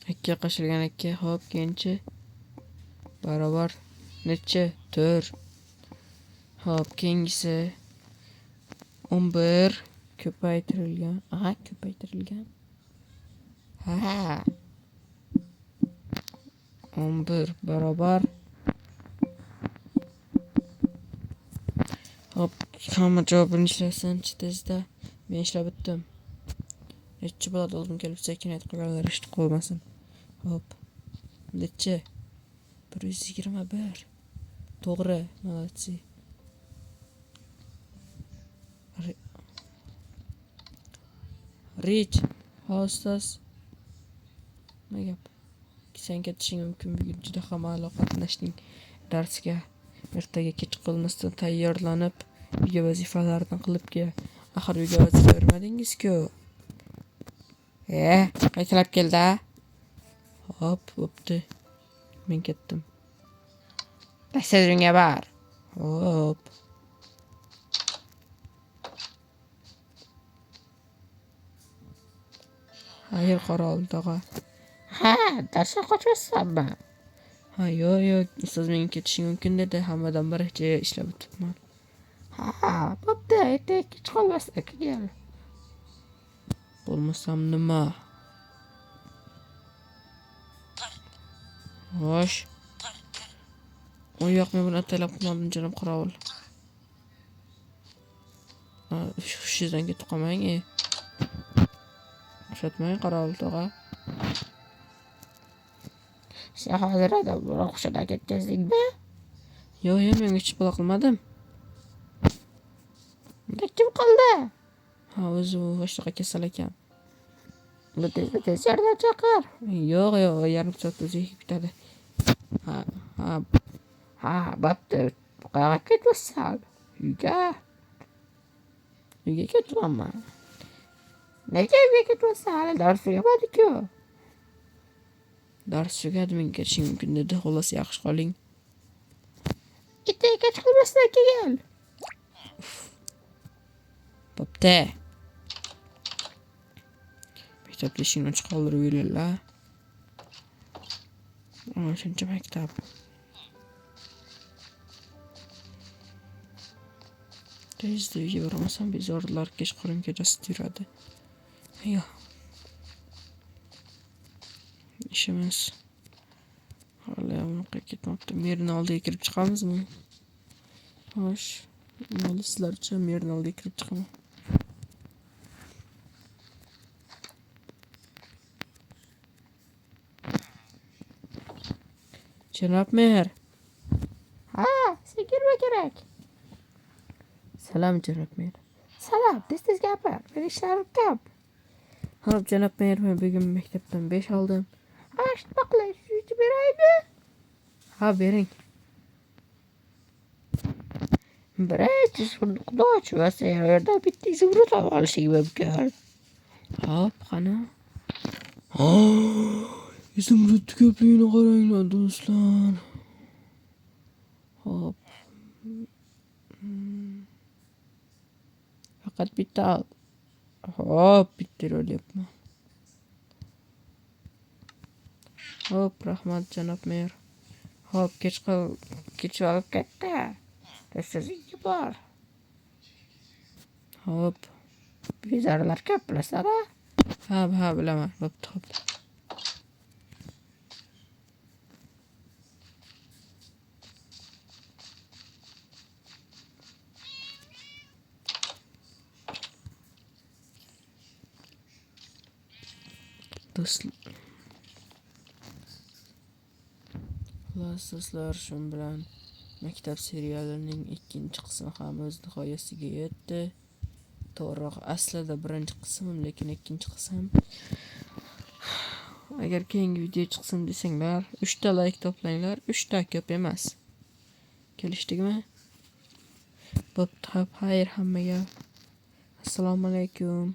2 qo'shilgan 2. Hop, keyinchi barobar necha? 4. Hop, keyingisi 11 ko'paytirilgan. Aha, ko'paytirilgan. Ha. 11 barobar. Hop, hamma javobini ishlasin tezda. Men ishlab bitdim. Necha bo'ladi o'zim kelib sekin aytqanlar eshitib qo'ymasin. Hop. Necha? 121. To'g'ri, молодцы. Rich, hostas. Nima gap? Sen ketishing mumkin, bugun juda ham a'lo qatnashding darsga. Ertaga kech qolmasdan tayyorlanib, uyga vazifalarni qilib kel. Axir uyga vazifa bermadingiz-ku. Qaytalab keldi. Hop, bo'pti. Men ketdim. Tasavvurga bor. Hop. Hayır, Qorovul tog'a. Ha, darsga qochmassanmi? Ha, yo'q, siz menga ketishing mumkin dedi. Hammadan birinchi ishlab o'tibman. Ha, bo'pti, ertaga kech qolmasdan kel. Bo'lmasam nima? Xo'sh. U yoq, men buni atalab qilmadim, janob Qorovul. Hushingizdan ketib qolmang. O'xshatmang, Qorovul tog'a. Sen hozir adam o'qishdan ketdingmi? Yo'q, men hech bola qilmadim. Kim qildi? Ha, o'zi boshqa kasal ekan. Tez yordam chaqir. Yo'q, yarim soat o'zi ketadi. Ha, bo'pti. Qayerga ketyapsan? Uyga ketyapman. Nega uyga ketyapsan? Hali dars tugamadi-ku. Dars tugadi, men ketishim mumkin dedi. Xolos, yaxshi qoling. Ertaga kech qolmasdan kel. Bo'pti. Maktabda ishingni ochiq qoldirib yuringlar. Shuncha maktab. Tezda uyga bormasam bezorilar kechqurun kechasi yuradi. Yo. İşimiz. Hali yo'qqa ketmoqda. Merni oldiga kirib chiqamizmi? Xo'sh. Mayli, sizlarcha merni oldiga kirib chiqaman. Janob mer. Ha, sen kirma kerak. Salom, janob mer. Salom, tez gapir. Men ishlarim ko'p. Hop, janob mer, men bugun maktabdan 5 oldim. Ha, shunday qilay, shuncha beraymi? Ha, bering. Birinchi xudochi va sen yerda bitta izimrud olib olishing mumkin. Hop, qani. Izimrud ko'pligini qaranglar, do'stlar. Hop. Faqat bitta ol. Hop, bitta olyapman. Hop, rahmat janob mer. Hop, kech olib Katta. Tezlik bor. Hop. Bezorilar ko'p bilasizmi? Ha, bilaman. Bo'pti, hop. Do'stlar, shu bilan maktab serialining 2-qismi ham o'z nihoyasiga yetdi. To'g'riroq, aslida 1-qism, lekin 2-qism. Agar keyingi video chiqsin desanglar, 3 ta like to'planglar. 3 ta ko'p emas. Kelishdikmi? Bo'pti, xayr hammaga. Assalomu alaykum.